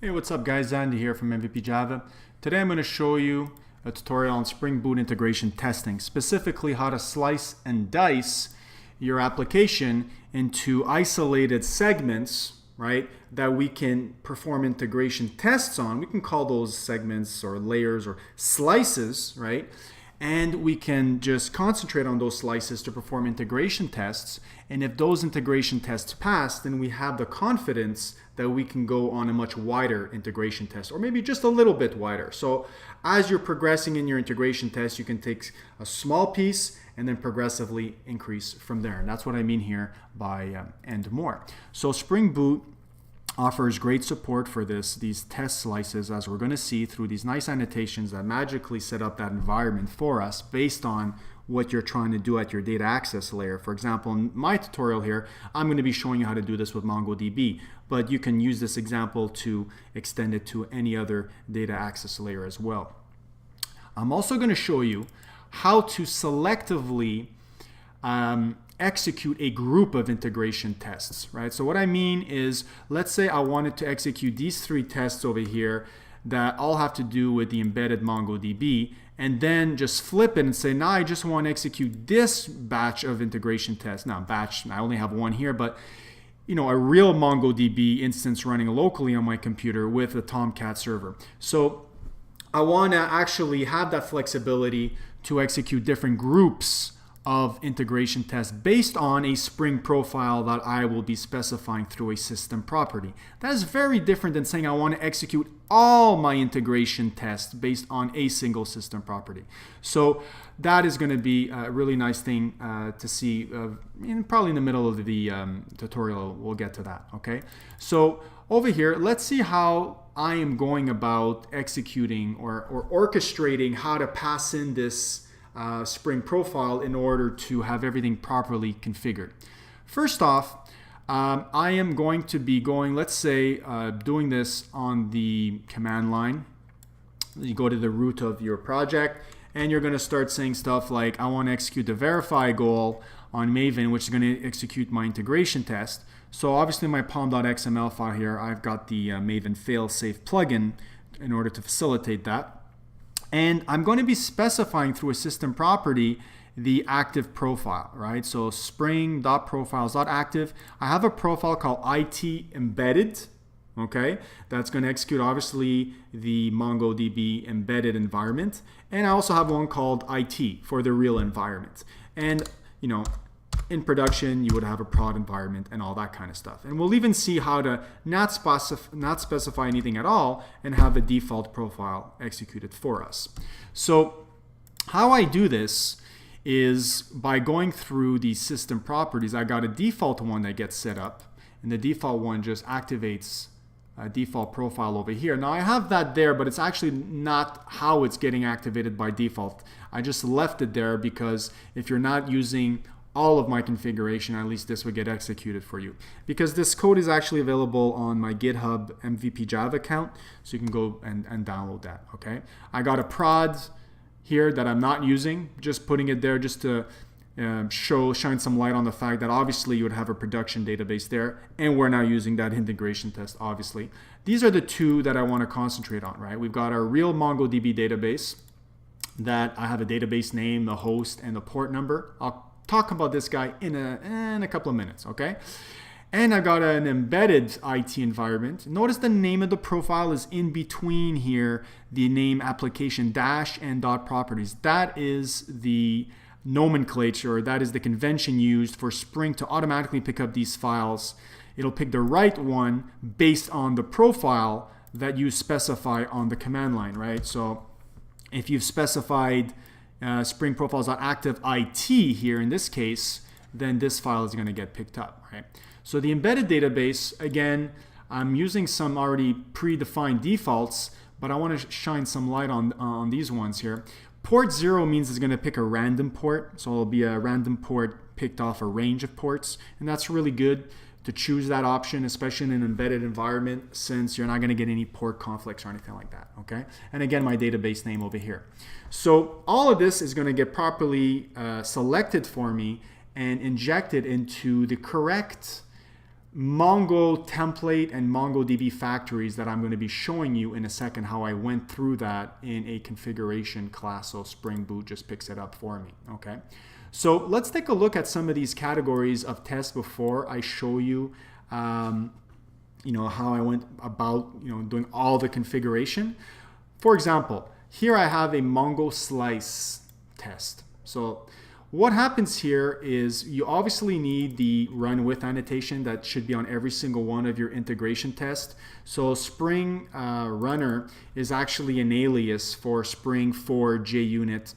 Hey, what's up guys? Andy here from MVP Java. Today I'm going to show you a tutorial on Spring Boot integration testing, specifically how to slice and dice your application into isolated segments, right, that we can perform integration tests on. We can call those segments or layers or slices, right? And we can just concentrate on those slices to perform integration tests. And if those integration tests pass, then we have the confidence that we can go on a much wider integration test, or maybe just a little bit wider. So as you're progressing in your integration test, you can take a small piece and then progressively increase from there. And that's what I mean here by and more. So Spring Boot offers great support for these test slices, as we're going to see through these nice annotations that magically set up that environment for us based on what you're trying to do at your data access layer. For example, in my tutorial here, I'm going to be showing you how to do this with MongoDB, but you can use this example to extend it to any other data access layer as well. I'm also going to show you how to selectively execute a group of integration tests, right? So what I mean is, let's say I wanted to execute these three tests over here that all have to do with the embedded MongoDB, and then just flip it and say, now I just want to execute this batch of integration tests. Now batch, I only have one here, but you know, a real MongoDB instance running locally on my computer with a Tomcat server. So I want to actually have that flexibility to execute different groups of integration tests based on a Spring profile that I will be specifying through a system property. That is very different than saying I want to execute all my integration tests based on a single system property. So that is going to be a really nice thing to see, probably in the middle of the tutorial. We'll get to that, okay? So over here, let's see how I am going about executing or orchestrating how to pass in this Spring profile in order to have everything properly configured. First off, I am going to be let's say, doing this on the command line. You go to the root of your project and you're going to start saying stuff like, I want to execute the verify goal on Maven, which is going to execute my integration test. So obviously my pom.xml file here, I've got the Maven failsafe plugin in order to facilitate that. And I'm going to be specifying through a system property the active profile, right? So spring.profiles.active. I have a profile called IT embedded, okay? That's going to execute obviously the MongoDB embedded environment. And I also have one called IT for the real environment. And, you know, in production, you would have a prod environment and all that kind of stuff. And we'll even see how to not specify anything at all and have a default profile executed for us. So how I do this is by going through these system properties. I got a default one that gets set up, and the default one just activates a default profile over here. Now I have that there, but it's actually not how it's getting activated by default. I just left it there because if you're not using all of my configuration, at least this would get executed for you. Because this code is actually available on my GitHub MVP Java account, so you can go and download that, okay? I got a prod here that I'm not using, just putting it there just to shine some light on the fact that obviously you would have a production database there, and we're now using that integration test, obviously. These are the two that I want to concentrate on, right? We've got our real MongoDB database that I have a database name, the host, and the port number. I'll talk about this guy in a couple of minutes, okay? And I've got an embedded IT environment. Notice the name of the profile is in between here, the name application dash and dot properties. That is the nomenclature, that is the convention used for Spring to automatically pick up these files. It'll pick the right one based on the profile that you specify on the command line, right? So if you've specified Spring profiles.active IT here in this case, then this file is going to get picked up, right? So the embedded database, again, I'm using some already predefined defaults, but I want to shine some light on these ones here. Port 0 means it's going to pick a random port, so it'll be a random port picked off a range of ports, and that's really good to choose that option, especially in an embedded environment, since you're not going to get any port conflicts or anything like that, okay? And again, my database name over here. So all of this is going to get properly selected for me and injected into the correct Mongo template and MongoDB factories that I'm going to be showing you in a second how I went through that in a configuration class. So Spring Boot just picks it up for me. Okay. So let's take a look at some of these categories of tests before I show you, how I went about, doing all the configuration. For example, here I have a Mongo slice test. So what happens here is you obviously need the run with annotation that should be on every single one of your integration tests. So Spring Runner is actually an alias for Spring 4 JUnit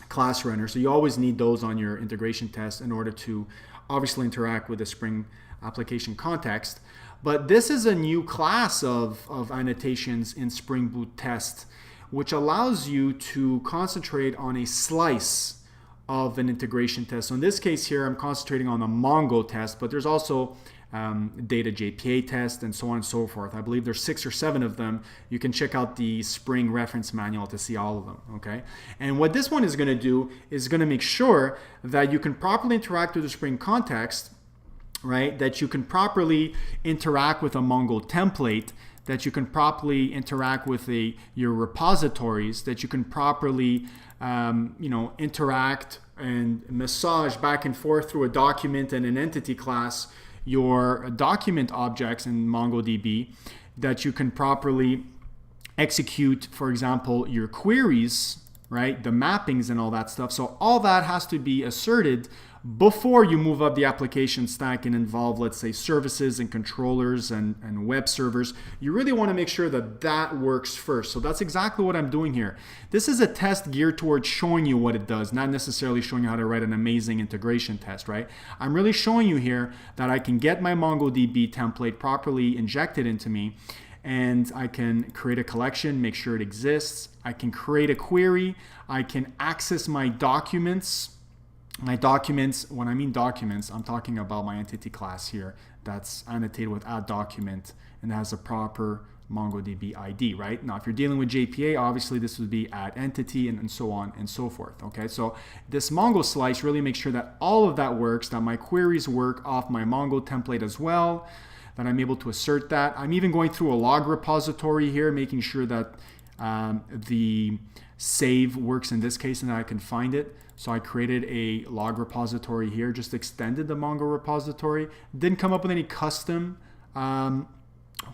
class runner. So you always need those on your integration test in order to obviously interact with the Spring application context. But this is a new class of annotations in Spring Boot test, which allows you to concentrate on a slice of an integration test. So in this case here, I'm concentrating on the Mongo test, but there's also data JPA test and so on and so forth. I believe there's 6 or 7 of them. You can check out the Spring reference manual to see all of them, okay? And what this one is going to do is going to make sure that you can properly interact with the Spring context, right? That you can properly interact with a Mongo template, that you can properly interact with your repositories, that you can properly interact and massage back and forth through a document and an entity class your document objects in MongoDB, that you can properly execute, for example, your queries, right? The mappings and all that stuff. So all that has to be asserted before you move up the application stack and involve, let's say, services and controllers and web servers. You really want to make sure that that works first. So that's exactly what I'm doing here. This is a test geared towards showing you what it does, not necessarily showing you how to write an amazing integration test, right? I'm really showing you here that I can get my MongoDB template properly injected into me, and I can create a collection, make sure it exists. I can create a query. I can access my documents. My documents, when I mean documents, I'm talking about my entity class here that's annotated with @document and has a proper MongoDB ID, right? Now, if you're dealing with JPA, obviously this would be @entity and so on and so forth, okay? So this Mongo slice really makes sure that all of that works, that my queries work off my Mongo template as well, that I'm able to assert that. I'm even going through a log repository here, making sure that the save works in this case and that I can find it. So I created a log repository here, just extended the Mongo repository. Didn't come up with any custom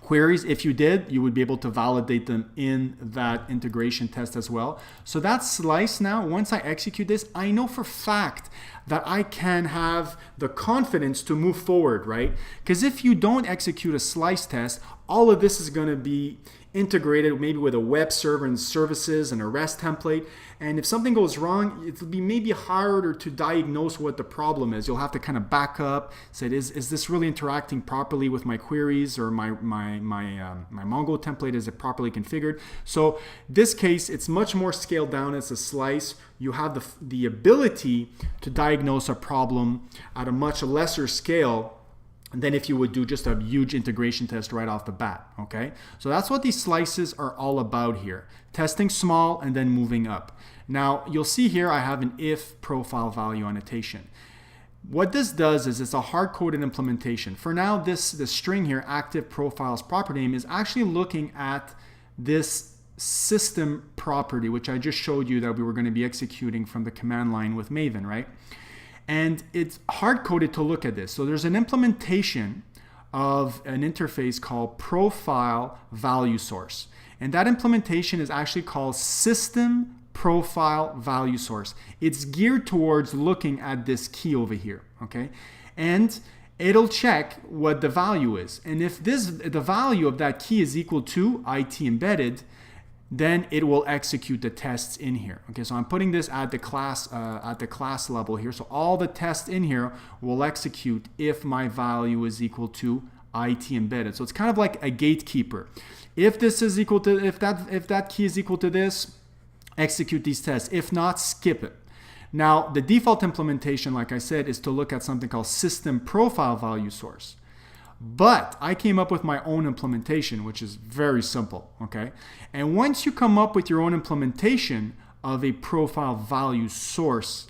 queries. If you did, you would be able to validate them in that integration test as well. So that slice now, once I execute this, I know for fact that I can have the confidence to move forward, right? Because if you don't execute a slice test, all of this is going to be integrated maybe with a web server and services and a REST template. And if something goes wrong, it'll be maybe harder to diagnose what the problem is. You'll have to kind of back up, say, is this really interacting properly with my queries or my Mongo template? Is it properly configured? So this case, it's much more scaled down as a slice. You have the ability to diagnose a problem at a much lesser scale than if you would do just a huge integration test right off the bat, okay? So that's what these slices are all about here. Testing small and then moving up. Now, you'll see here I have an if profile value annotation. What this does is it's a hard-coded implementation. For now, this string here, active profiles property name, is actually looking at this system property, which I just showed you that we were going to be executing from the command line with Maven, right? And it's hard-coded to look at this. So there's an implementation of an interface called profile value source. And that implementation is actually called system profile value source. It's geared towards looking at this key over here, okay? And it'll check what the value is. And if the value of that key is equal to IT embedded, then it will execute the tests in here. Okay, so I'm putting this at the class level here. So all the tests in here will execute if my value is equal to IT embedded. So it's kind of like a gatekeeper. If this is equal to, if that key is equal to this, execute these tests. If not, skip it. Now, the default implementation, like I said, is to look at something called system profile value source. But I came up with my own implementation, which is very simple, okay? And once you come up with your own implementation of a profile value source,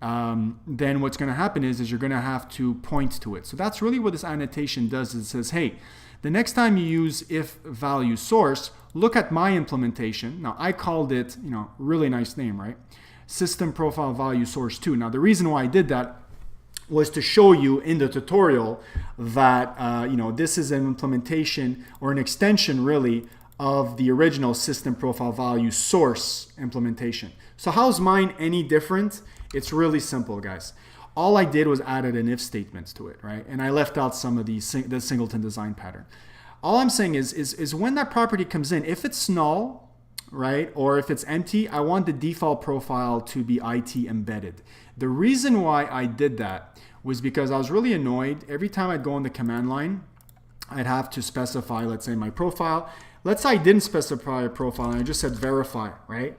then what's going to happen is you're going to have to point to it. So that's really what this annotation does. It says, hey, the next time you use if value source, look at my implementation. Now I called it, really nice name, right? System profile value source 2. Now the reason why I did that was to show you in the tutorial that this is an implementation or an extension really of the original system profile value source implementation. So how's mine any different? It's really simple, guys. All I did was added an if statements to it, right? And I left out some of the singleton design pattern. All I'm saying is when that property comes in, if it's null, right, or if it's empty, I want the default profile to be IT embedded. The reason why I did that was because I was really annoyed. Every time I'd go on the command line, I'd have to specify, let's say, my profile. Let's say I didn't specify a profile and I just said verify, right?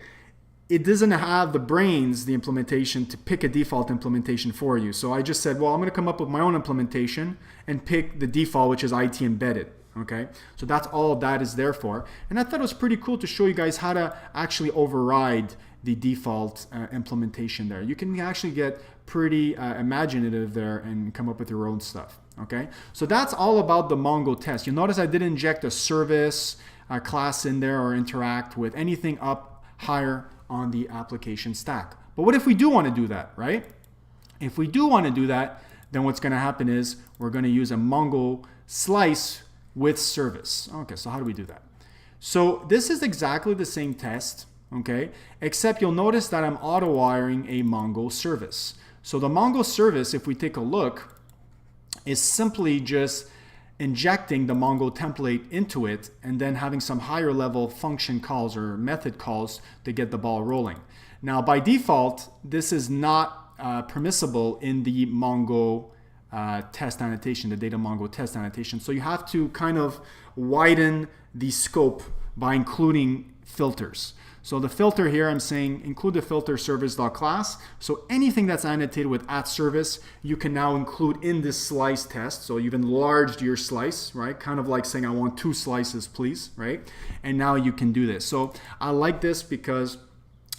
It doesn't have the brains, the implementation, to pick a default implementation for you. So I just said, well, I'm going to come up with my own implementation and pick the default, which is IT embedded. Okay, so that's all that is there for. And I thought it was pretty cool to show you guys how to actually override the default implementation there. You can actually get pretty imaginative there and come up with your own stuff. Okay, so that's all about the Mongo test. You'll notice I didn't inject a service class in there or interact with anything up higher on the application stack. But what if we do want to do that, right? If we do want to do that, then what's going to happen is we're going to use a Mongo slice with service. Okay, so how do we do that? So this is exactly the same test, okay, except you'll notice that I'm auto-wiring a Mongo service. So the Mongo service, if we take a look, is simply just injecting the Mongo template into it and then having some higher level function calls or method calls to get the ball rolling. Now by default, this is not permissible in the Mongo test annotation, the data Mongo test annotation. So you have to kind of widen the scope by including filters. So the filter here, I'm saying include the filter service.class. So anything that's annotated with @service, you can now include in this slice test. So you've enlarged your slice, right? Kind of like saying I want 2 slices, please, right? And now you can do this. So I like this because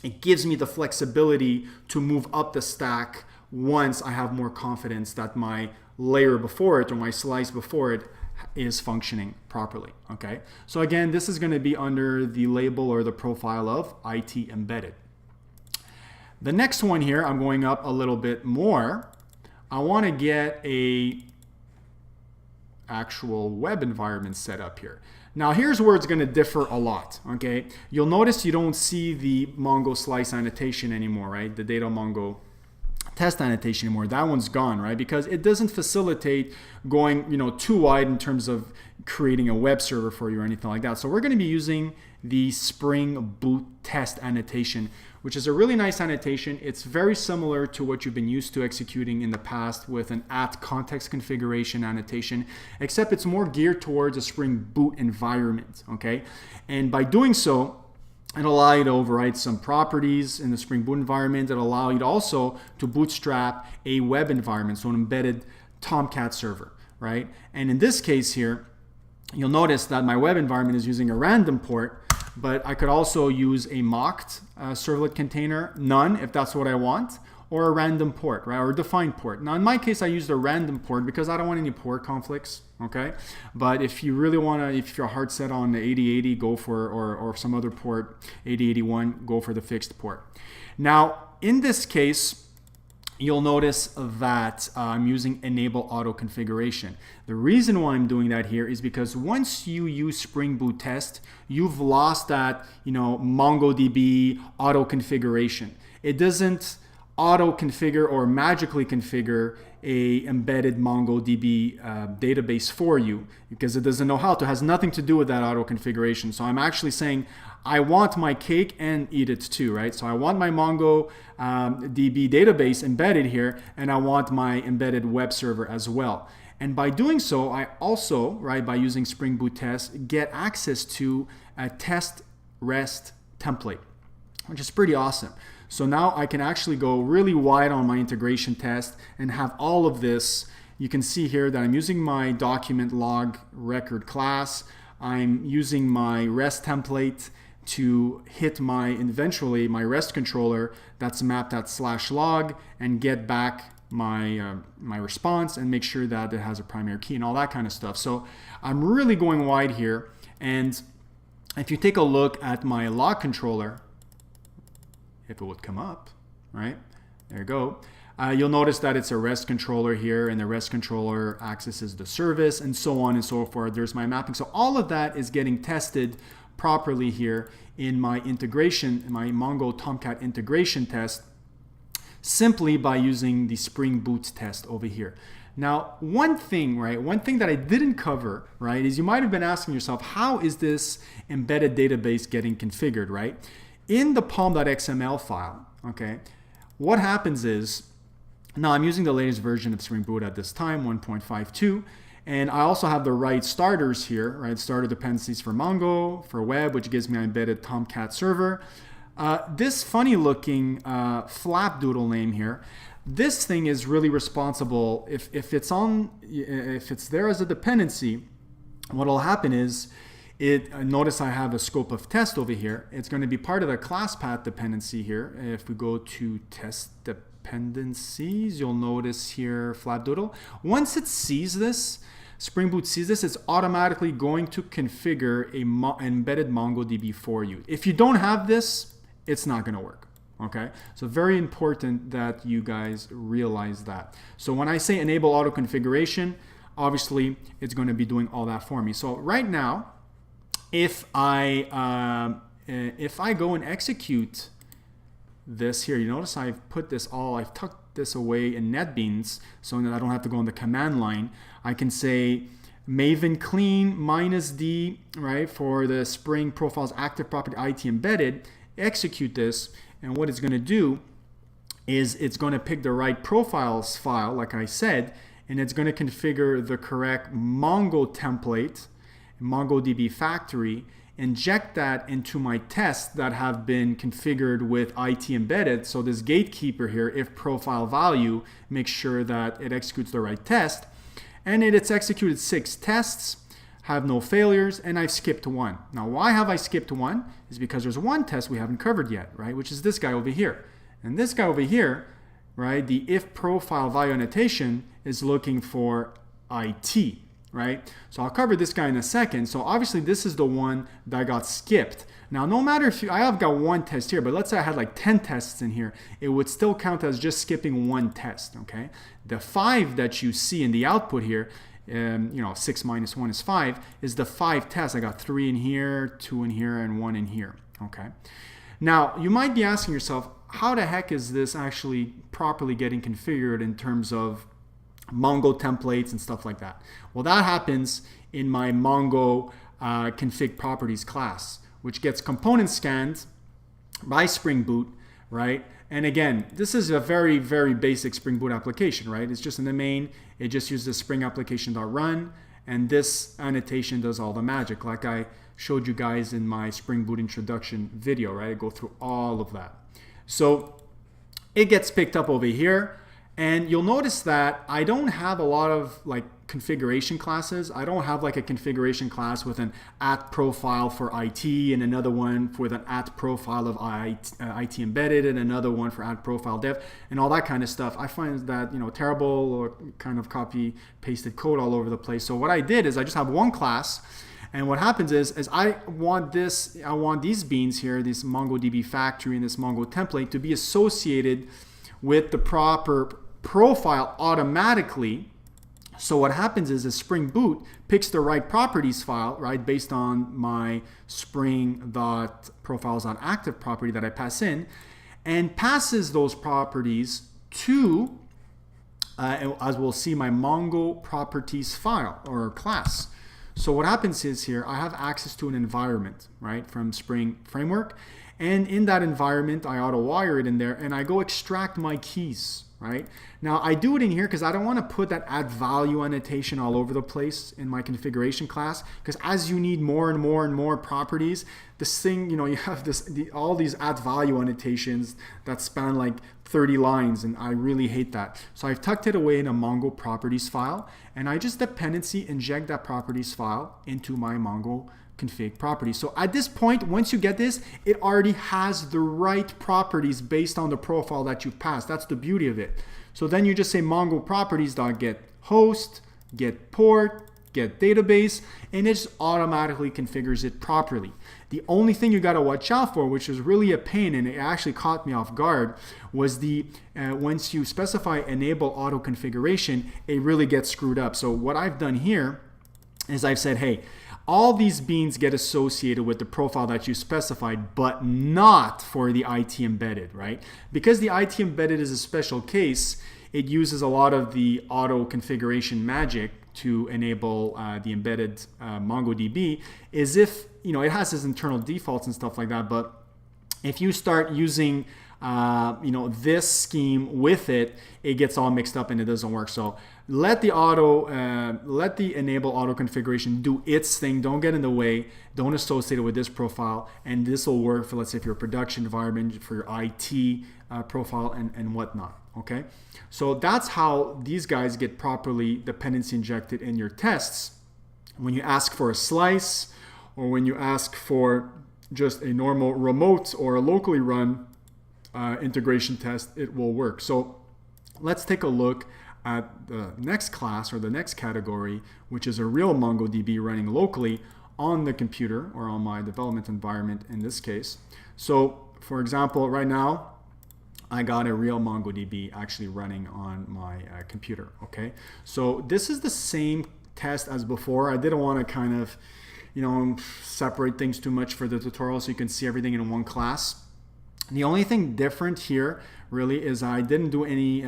it gives me the flexibility to move up the stack once I have more confidence that my layer before it or my slice before it is functioning properly. Okay, so again, this is going to be under the label or the profile of IT embedded. The next one here, I'm going up a little bit more. I want to get a actual web environment set up here. Now here's where it's going to differ a lot. Okay, you'll notice you don't see the Mongo slice annotation anymore, right? The data Mongo test annotation anymore. That one's gone, right? Because it doesn't facilitate going, too wide in terms of creating a web server for you or anything like that. So we're going to be using the Spring Boot test annotation, which is a really nice annotation. It's very similar to what you've been used to executing in the past with an @context configuration annotation, except it's more geared towards a Spring Boot environment, okay? And by doing so, it'll allow you to override some properties in the Spring Boot environment. It'll allow you to also to bootstrap a web environment, so an embedded Tomcat server, right? And in this case here, you'll notice that my web environment is using a random port, but I could also use a mocked servlet container, none if that's what I want, or a random port, right, or a defined port. Now in my case, I used a random port because I don't want any port conflicts, okay? But if you really want to, if you're hard set on the 8080, go for, or some other port, 8081, go for the fixed port. Now in this case, you'll notice that I'm using enable auto configuration. The reason why I'm doing that here is because once you use Spring Boot test, you've lost that, MongoDB auto configuration. It doesn't auto configure or magically configure a embedded MongoDB database for you because it doesn't know how to. It has nothing to do with that auto configuration. So I'm actually saying I want my cake and eat it too, right? So I want my MongoDB database embedded here, and I want my embedded web server as well. And by doing so, I also, right, by using Spring Boot test, get access to a test REST template, which is pretty awesome. So now I can actually go really wide on my integration test and have all of this. You can see here that I'm using my document log record class. I'm using my REST template to hit eventually my REST controller that's mapped at /log and get back my response and make sure that it has a primary key and all that kind of stuff. So I'm really going wide here. And if you take a look at my log controller, if it would come up, right? There you go. You'll notice that it's a REST controller here, and the REST controller accesses the service and so on and so forth. There's my mapping. So all of that is getting tested properly here in my integration, in my Mongo Tomcat integration test, simply by using the Spring Boot test over here. Now, one thing that I didn't cover, right, is you might have been asking yourself, how is this embedded database getting configured, right? In the pom.xml file, okay, what happens is, now I'm using the latest version of Spring Boot at this time, 1.52, and I also have the right starters here, right, starter dependencies for Mongo, for web, which gives me an embedded Tomcat server. This funny looking flapdoodle name here, this thing is really responsible. If it's there as a dependency, what will happen is, notice I have a scope of test over here. It's going to be part of the class path dependency here. If we go to test dependencies, you'll notice here flapdoodle. Once it sees this, Spring Boot sees this, it's automatically going to configure a embedded MongoDB for you. If you don't have this, it's not going to work. Okay, so very important that you guys realize that. So when I say enable auto configuration, obviously it's going to be doing all that for me. So right now, if I go and execute this here, you notice I've tucked this away in NetBeans so that I don't have to go on the command line. I can say maven clean -d, right, for the Spring Profiles active property IT embedded, execute this, and what it's going to do is it's going to pick the right profiles file, like I said, and it's going to configure the correct Mongo template, MongoDB factory, inject that into my tests that have been configured with IT embedded. So this gatekeeper here, if profile value, makes sure that it executes the right test. And it's executed 6 tests, have no failures, and I've skipped one. Now, why have I skipped one? Is because there's one test we haven't covered yet, right? Which is this guy over here. And this guy over here, right, the if profile value annotation is looking for IT, right? So I'll cover this guy in a second. So obviously this is the one that got skipped. Now, no matter if I have got one test here, but let's say I had like 10 tests in here, it would still count as just skipping one test, okay? The 5 that you see in the output here, 6 minus 1 is 5, is the 5 tests. I got 3 in here, 2 in here, and 1 in here, okay? Now, you might be asking yourself, how the heck is this actually properly getting configured in terms of Mongo templates and stuff like that? Well, that happens in my Mongo config properties class, which gets component scanned by Spring Boot, right? And again, this is a very, very basic Spring Boot application, right? It's just in the main, it just uses Spring application.run, and this annotation does all the magic, like I showed you guys in my Spring Boot introduction video, right? I go through all of that. So it gets picked up over here, and you'll notice that I don't have a lot of like configuration classes. I don't have like a configuration class with an @profile for IT and another one with an @profile of IT embedded and another one for @profile dev and all that kind of stuff. I find that, terrible, or kind of copy pasted code all over the place. So what I did is I just have one class, and what happens is I want these beans here, this MongoDB factory and this Mongo template, to be associated with the proper profile automatically. So what happens is Spring Boot picks the right properties file, right, based on my spring.profiles.active property that I pass in, and passes those properties to, as we'll see, my Mongo properties file or class. So what happens is here, I have access to an environment, right, from Spring Framework. And in that environment, I auto-wire it in there, and I go extract my keys, right? Now, I do it in here because I don't want to put that add value annotation all over the place in my configuration class, because as you need more and more and more properties, this thing, you have all these add value annotations that span like 30 lines, and I really hate that. So I've tucked it away in a Mongo properties file, and I just dependency inject that properties file into my Mongo config properties. So at this point, once you get this, it already has the right properties based on the profile that you've passed. That's the beauty of it. So then you just say Mongo properties.get host, get port, get database, and it just automatically configures it properly. The only thing you got to watch out for, which is really a pain and it actually caught me off guard, was the once you specify enable auto configuration, it really gets screwed up. So what I've done here is I've said, hey, all these beans get associated with the profile that you specified, but not for the IT embedded, right? Because the IT embedded is a special case, it uses a lot of the auto configuration magic to enable the embedded MongoDB, is if, you know, it has its internal defaults and stuff like that, but if you start using you know, this scheme with it, it gets all mixed up and it doesn't work. So let the enable auto configuration do its thing. Don't get in the way. Don't associate it with this profile, and this will work for, let's say, if your production environment, for your IT profile and whatnot. Okay, so that's how these guys get properly dependency injected in your tests. When you ask for a slice, or when you ask for just a normal remote or a locally run integration test, it will work. So let's take a look at the next class or the next category, which is a real MongoDB running locally on the computer or on my development environment in this case. So for example, right now, I got a real MongoDB actually running on my computer, okay? So this is the same test as before. I didn't want to kind of, you know, separate things too much for the tutorial so you can see everything in one class. The only thing different here really is I didn't do any,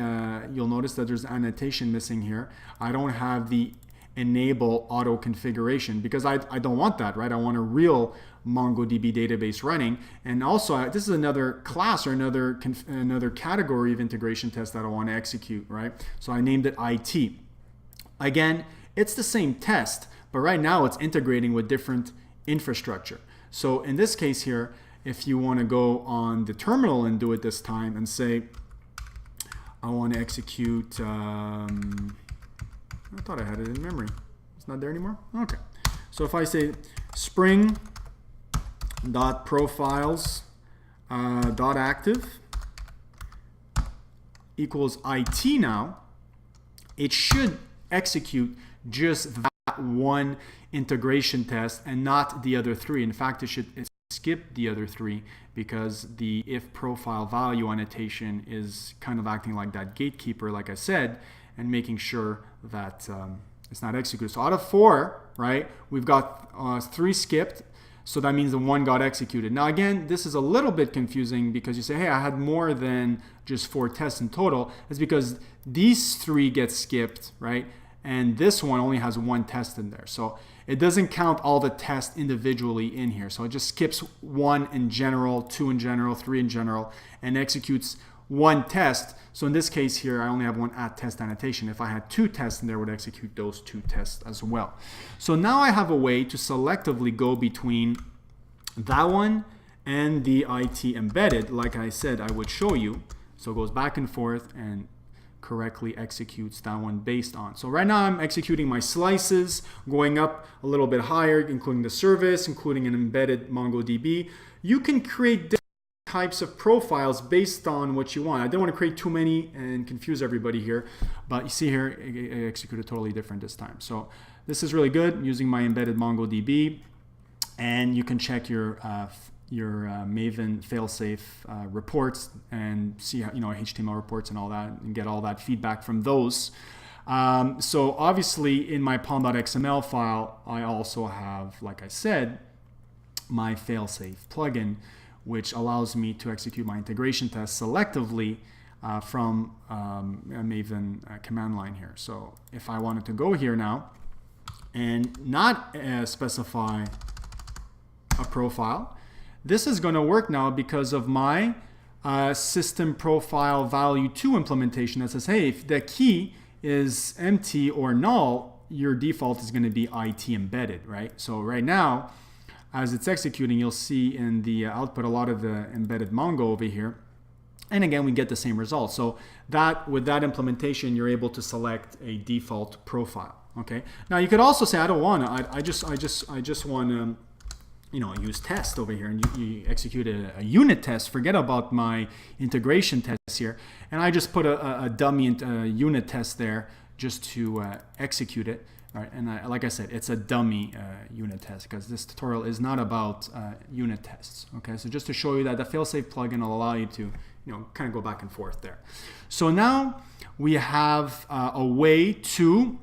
you'll notice that there's annotation missing here. I don't have the enable auto configuration because I don't want that, right? I want a real MongoDB database running. And also, this is another class or another category of integration test that I want to execute, right? So I named it IT. Again, it's the same test, but right now it's integrating with different infrastructure. So in this case here, if you want to go on the terminal and do it this time and say, I want to execute, I thought I had it in memory. It's not there anymore? Okay. So if I say spring.profiles.active equals IT now, it should execute just that one integration test and not the other three. In fact, it should skip the other three because the if profile value annotation is kind of acting like that gatekeeper, like I said, and making sure that it's not executed. So out of 4, right, we've got 3 skipped. So that means the 1 got executed. Now again, this is a little bit confusing because you say, hey, I had more than just 4 tests in total. It's because these 3 get skipped, right? And this one only has 1 test in there. So it doesn't count all the tests individually in here. So it just skips 1 in general, 2 in general, 3 in general, and executes 1 test. So in this case here, I only have 1 @test annotation. If I had 2 tests in there, it would execute those 2 tests as well. So now I have a way to selectively go between that one and the IT embedded. Like I said, I would show you. So it goes back and forth and correctly executes that one based on. So right now I'm executing my slices, going up a little bit higher, including the service, including an embedded MongoDB. You can create different types of profiles based on what you want. I don't want to create too many and confuse everybody here, but you see here, it executed totally different this time. So this is really good using my embedded MongoDB, and you can check your Maven failsafe reports and see how, HTML reports and all that, and get all that feedback from those. So obviously in my pom.xml file, I also have, like I said, my failsafe plugin, which allows me to execute my integration test selectively from a Maven command line here. So if I wanted to go here now and not specify a profile, this is going to work now because of my system profile value 2 implementation that says, hey, if the key is empty or null, your default is going to be IT embedded, right? So right now, as it's executing, you'll see in the output a lot of the embedded Mongo over here. And again, we get the same result. So that with that implementation, you're able to select a default profile. Okay. Now you could also say, I don't want to. I just want to use test over here, and you execute a unit test. Forget about my integration tests here, and I just put a dummy unit test there just to execute it. All right, and like I said, it's a dummy unit test because this tutorial is not about unit tests. Okay, so just to show you that the failsafe plugin will allow you to kind of go back and forth there. So now we have a way to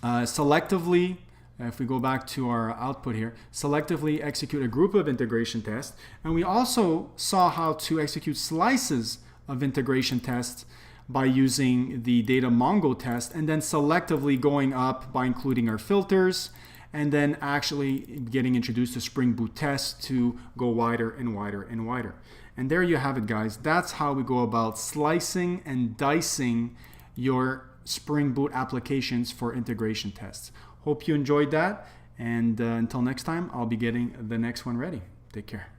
selectively, if we go back to our output here, selectively execute a group of integration tests. And we also saw how to execute slices of integration tests by using the data Mongo test, and then selectively going up by including our filters, and then actually getting introduced to Spring Boot tests to go wider and wider and wider. And there you have it, guys. That's how we go about slicing and dicing your Spring Boot applications for integration tests. Hope you enjoyed that, and until next time, I'll be getting the next one ready. Take care.